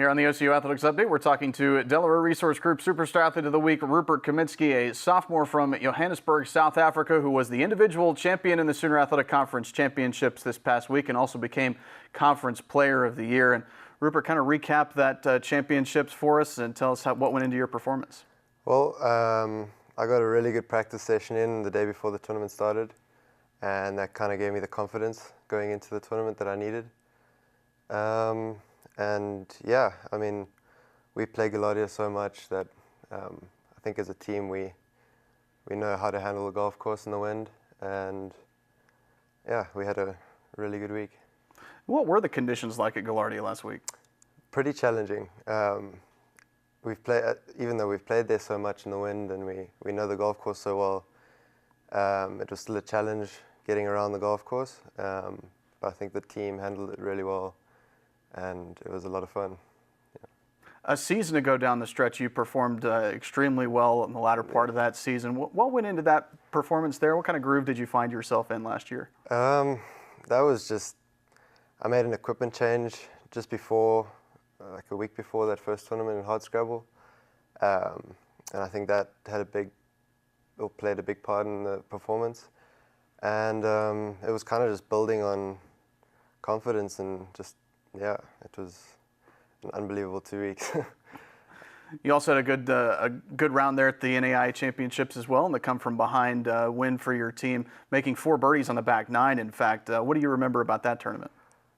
Here on the OCU Athletics Update, we're talking to Delaware Resource Group Superstar Athlete of the Week, Rupert Kaminski, a sophomore from Johannesburg, South Africa, who was the individual champion in the Sooner Athletic Conference Championships this past week and also became Conference Player of the Year. And Rupert, kind of recap that championships for us and tell us what went into your performance. Well, I got a really good practice session in the day before the tournament started, and that kind of gave me the confidence going into the tournament that I needed. And yeah, I mean, we play Galardia so much that I think as a team we know how to handle the golf course in the wind, and yeah, we had a really good week. What were the conditions like at Galardia last week? Pretty challenging. We've played, even though we've played there so much in the wind and we know the golf course so well, it was still a challenge getting around the golf course. But I think the team handled it really well, and it was a lot of fun. Yeah. A season ago down the stretch, you performed extremely well in the latter part of that season. What went into that performance there? What kind of groove did you find yourself in last year? That was just, I made an equipment change just before, like a week before that first tournament in hardscrabble. And I think that played a big part in the performance. And it was kind of just building on confidence, and just, yeah, it was an unbelievable 2 weeks. You also had a good round there at the NAI Championships as well, and the come from behind win for your team, making 4 birdies on the back 9, in fact. What do you remember about that tournament?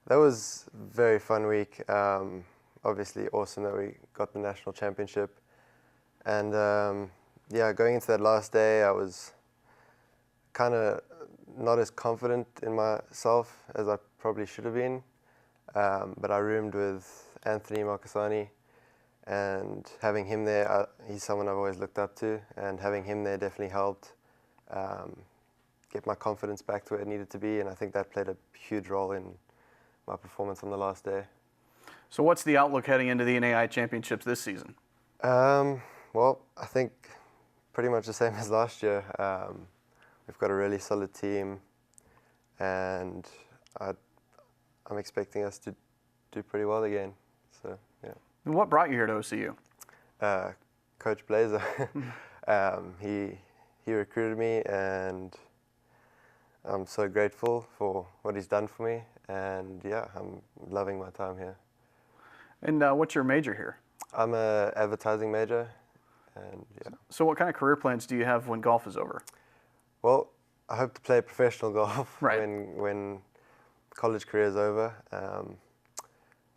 That was a very fun week. Obviously awesome that we got the national championship. And yeah, going into that last day, I was kind of not as confident in myself as I probably should have been. But I roomed with Anthony Marcassani, and having him there, he's someone I've always looked up to, and having him there definitely helped get my confidence back to where it needed to be, and I think that played a huge role in my performance on the last day. So what's the outlook heading into the NAI Championships this season? Well, I think pretty much the same as last year. We've got a really solid team, and I'm expecting us to do pretty well again. So yeah. And what brought you here to OCU? Coach Blaser. He recruited me, and I'm so grateful for what he's done for me. And yeah, I'm loving my time here. And what's your major here? I'm an advertising major, and yeah. So what kind of career plans do you have when golf is over? Well, I hope to play professional golf right. when college career is over.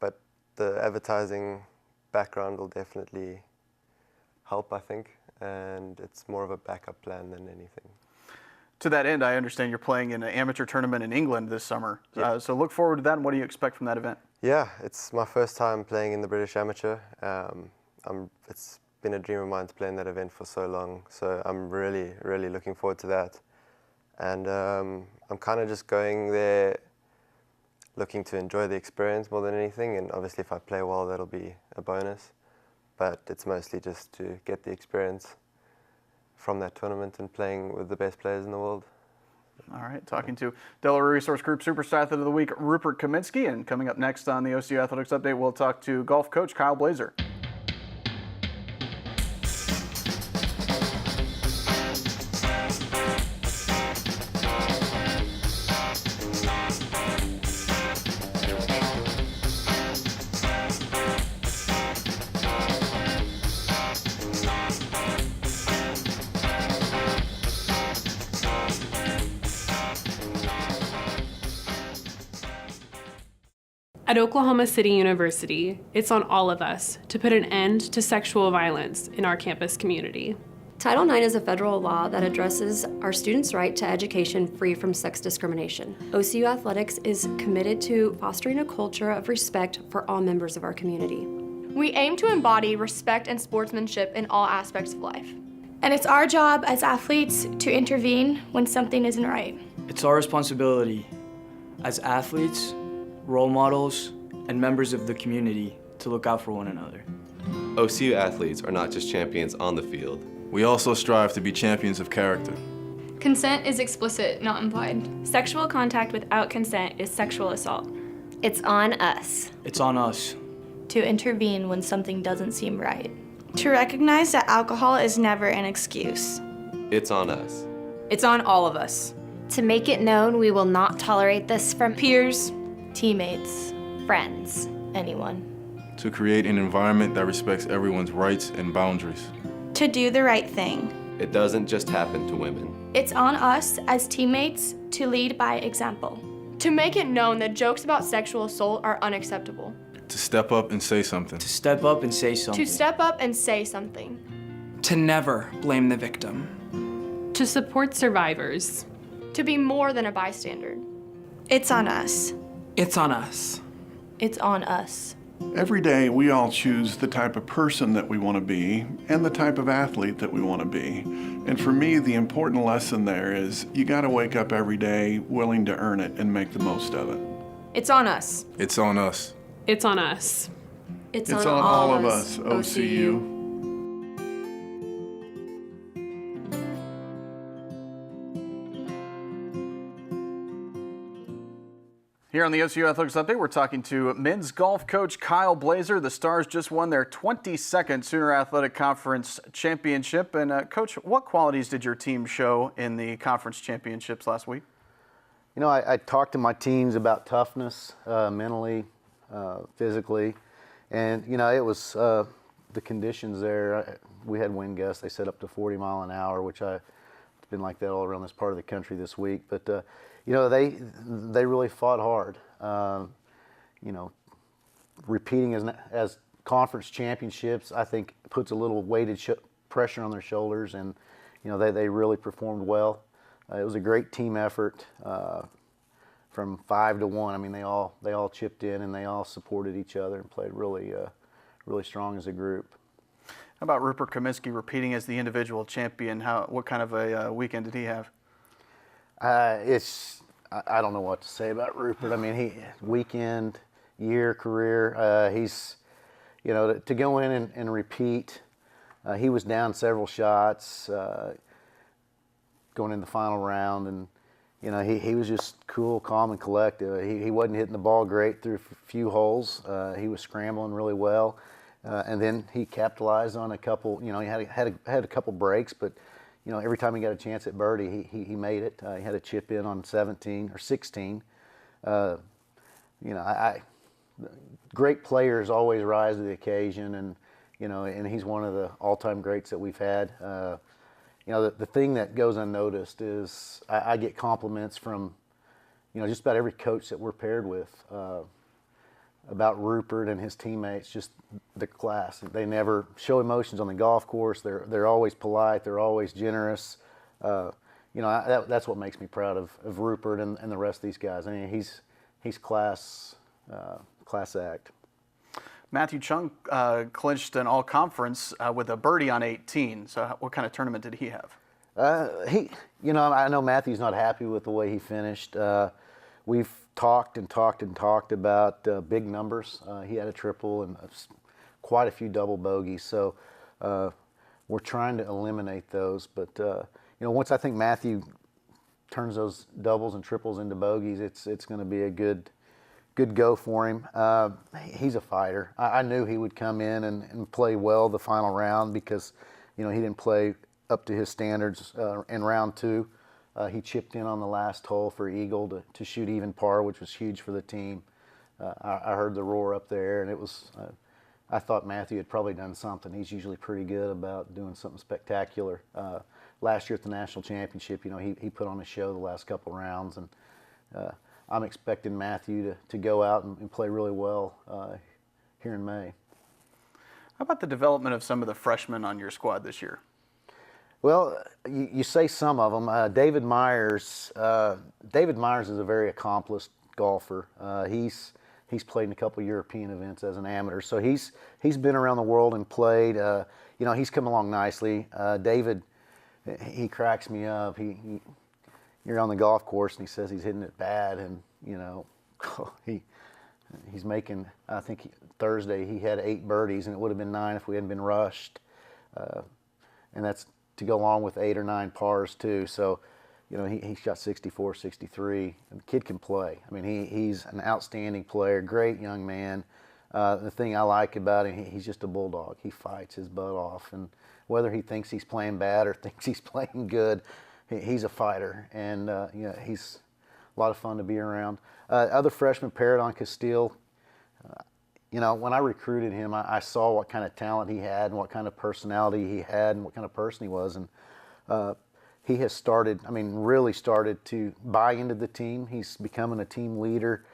But the advertising background will definitely help, I think, and it's more of a backup plan than anything. To that end, I understand you're playing in an amateur tournament in England this summer. Yep. So look forward to that, and what do you expect from that event? Yeah, it's my first time playing in the British Amateur. It's been a dream of mine to play in that event for so long, so I'm really, really looking forward to that. And I'm kind of just going there looking to enjoy the experience more than anything, and obviously if I play well, that'll be a bonus. But it's mostly just to get the experience from that tournament and playing with the best players in the world. All right, talking to Delaware Resource Group Superstar Athlete of the Week, Rupert Kaminski, and coming up next on the OCU Athletics Update, we'll talk to golf coach Kyle Blaser. At Oklahoma City University, it's on all of us to put an end to sexual violence in our campus community. Title IX is a federal law that addresses our students' right to education free from sex discrimination. OCU Athletics is committed to fostering a culture of respect for all members of our community. We aim to embody respect and sportsmanship in all aspects of life. And it's our job as athletes to intervene when something isn't right. It's our responsibility as athletes, role models, and members of the community to look out for one another. OCU athletes are not just champions on the field. We also strive to be champions of character. Consent is explicit, not implied. Sexual contact without consent is sexual assault. It's on us. It's on us. to intervene when something doesn't seem right. To recognize that alcohol is never an excuse. It's on us. It's on all of us. To make it known we will not tolerate this from Peers, Teammates, friends. anyone. To create an environment that respects everyone's rights and boundaries. to do the right thing. It doesn't just happen to women. It's on us as teammates to lead by example. To make it known that jokes about sexual assault are unacceptable. To step up and say something. To step up and say something. To step up and say something. To never blame the victim. To support survivors. To be more than a bystander. It's on us. It's on us. It's on us. Every day we all choose the type of person that we want to be and the type of athlete that we want to be. And for me, the important lesson there is you got to wake up every day willing to earn it and make the most of it. It's on us. It's on us. It's on us. It's on all of us, OCU. Here on the OCU Athletics Update, we're talking to men's golf coach Kyle Blaser. The Stars just won their 22nd Sooner Athletic Conference Championship. And Coach, what qualities did your team show in the conference championships last week? You know, I talked to my teams about toughness, mentally, physically. And, you know, it was the conditions there. We had wind gusts. They set up to 40 mile an hour, which it's been like that all around this part of the country this week. But, you know, they really fought hard. You know, repeating as conference championships, I think puts a little weighted pressure on their shoulders, and you know they really performed well. It was a great team effort from 5 to 1. I mean, they all chipped in and they all supported each other and played really strong as a group. How about Rupert Kaminski repeating as the individual champion? What kind of a weekend did he have? I don't know what to say about Rupert. I mean, weekend, year, career. He's, you know, to go in and repeat. He was down several shots going in the final round, and you know he was just cool, calm, and collected. He wasn't hitting the ball great through a few holes. He was scrambling really well, and then he capitalized on a couple. You know, he had a couple breaks, but. You know, every time he got a chance at birdie, he made it. He had a chip in on 17 or 16. You know, great players always rise to the occasion, and you know, and he's one of the all-time greats that we've had. You know, the thing that goes unnoticed is I get compliments from, you know, just about every coach that we're paired with about Rupert and his teammates, just the class. They never show emotions on the golf course. They're always polite. They're always generous. You know, that's what makes me proud of Rupert and the rest of these guys. I mean, he's class act. Matthew Chung clinched an all-conference with a birdie on 18. So what kind of tournament did he have? You know, I know Matthew's not happy with the way he finished. We've talked about big numbers. He had a triple and quite a few double bogeys. So we're trying to eliminate those. But you know, once I think Matthew turns those doubles and triples into bogeys, it's going to be a good go for him. He's a fighter. I knew he would come in and play well the final round because you know he didn't play up to his standards in round 2. He chipped in on the last hole for eagle to shoot even par, which was huge for the team. I heard the roar up there, and it was. I thought Matthew had probably done something. He's usually pretty good about doing something spectacular. Last year at the national championship, you know, he put on a show the last couple rounds, and I'm expecting Matthew to go out and play really well here in May. How about the development of some of the freshmen on your squad this year? Well, you say some of them. David Myers is a very accomplished golfer. He's played in a couple of European events as an amateur, so he's been around the world and played. You know, he's come along nicely. David, he cracks me up. You're on the golf course and he says he's hitting it bad, and you know, he's making. I think Thursday he had 8 birdies, and it would have been 9 if we hadn't been rushed. And that's to go along with 8 or 9 pars too. So, you know, he shot 64, 63, and the kid can play. I mean, he's an outstanding player, great young man. The thing I like about him, he's just a bulldog. He fights his butt off, and whether he thinks he's playing bad or thinks he's playing good, he's a fighter, and he's a lot of fun to be around. Other freshmen, Paradon Castile, when I recruited him, I saw what kind of talent he had and what kind of personality he had and what kind of person he was, and he has really started to buy into the team. He's becoming a team leader.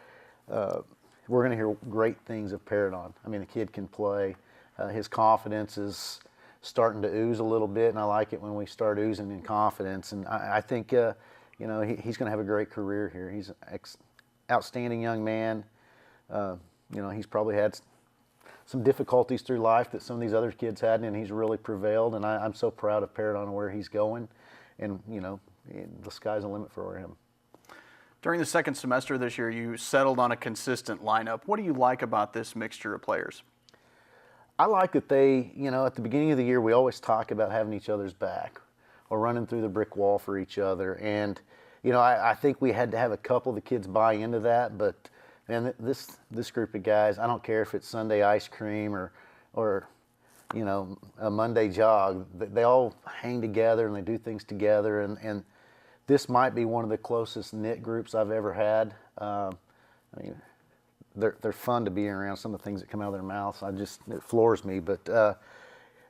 We're going to hear great things of Paradon. The kid can play. His confidence is starting to ooze a little bit, and I like it when we start oozing in confidence. And I think, he's going to have a great career here. He's an outstanding young man. He's probably had some difficulties through life that some of these other kids hadn't, and he's really prevailed. And I'm so proud of Paradon and where he's going. And, the sky's the limit for him. During the second semester this year, you settled on a consistent lineup. What do you like about this mixture of players? I like that they, at the beginning of the year, we always talk about having each other's back or running through the brick wall for each other. And, I think we had to have a couple of the kids buy into that. But, man, this group of guys, I don't care if it's Sunday ice cream or a Monday jog, they all hang together and they do things together. And this might be one of the closest knit groups I've ever had. They're fun to be around. Some of the things that come out of their mouths, it floors me. But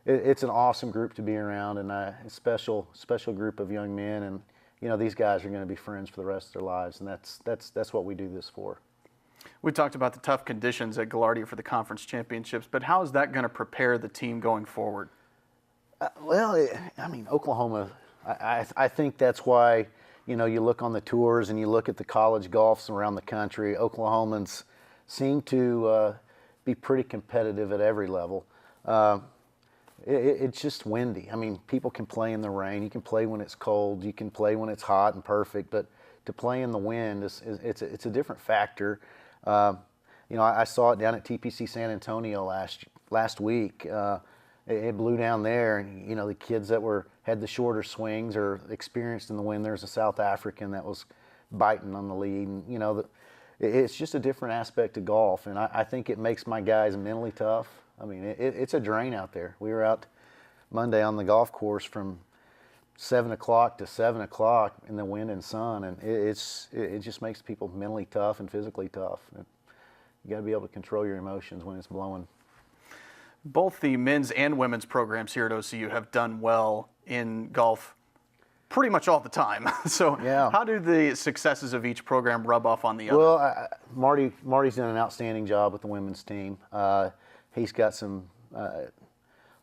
it's an awesome group to be around, and a special group of young men. And these guys are going to be friends for the rest of their lives, and that's what we do this for. We talked about the tough conditions at Gaillardia for the conference championships, but how is that going to prepare the team going forward? Oklahoma. I think that's why, you look on the tours and you look at the college golfs around the country. Oklahomans seem to be pretty competitive at every level. It's just windy. People can play in the rain. You can play when it's cold. You can play when it's hot and perfect. But to play in the wind, it's a different factor. I saw it down at TPC San Antonio last week. It blew down there, and the kids that had the shorter swings or experienced in the wind. There's a South African that was biting on the lead, and it's just a different aspect of golf, and I think it makes my guys mentally tough. It's a drain out there. We were out Monday on the golf course from 7 o'clock to 7 o'clock in the wind and sun, and it just makes people mentally tough and physically tough. You got to be able to control your emotions when it's blowing. Both the men's and women's programs here at OCU have done well in golf pretty much all the time. So yeah. How do the successes of each program rub off on the other? Well, Marty's done an outstanding job with the women's team. He's got some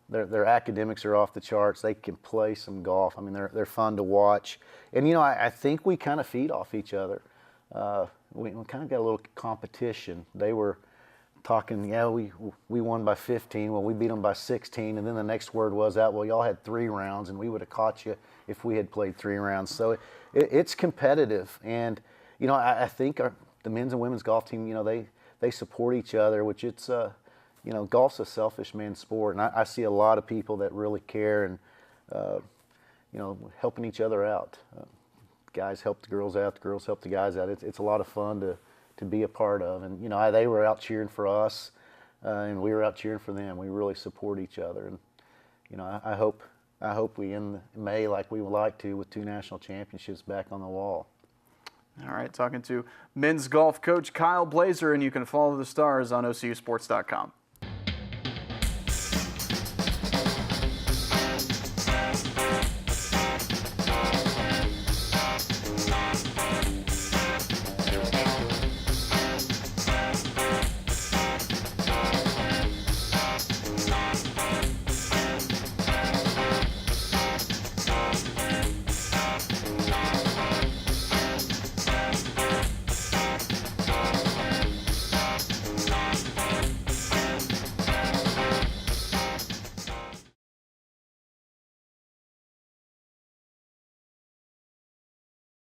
their academics are off the charts. They can play some golf. They're fun to watch. And, I think we kind of feed off each other. We kind of got a little competition. They were talking, we won by 15. Well, we beat them by 16. And then the next word was out, well, y'all had 3 rounds, and we would have caught you if we had played 3 rounds. So it's competitive. And, I think the men's and women's golf team, they support each other, which it's, golf's a selfish man's sport. And I see a lot of people that really care and, helping each other out. Guys help the girls out, the girls help the guys out. It's a lot of fun to be a part of. And, they were out cheering for us, and we were out cheering for them. We really support each other. And, I hope we end May like we would like to, with 2 national championships back on the wall. All right, talking to men's golf coach Kyle Blaser, and you can follow the Stars on OCUsports.com.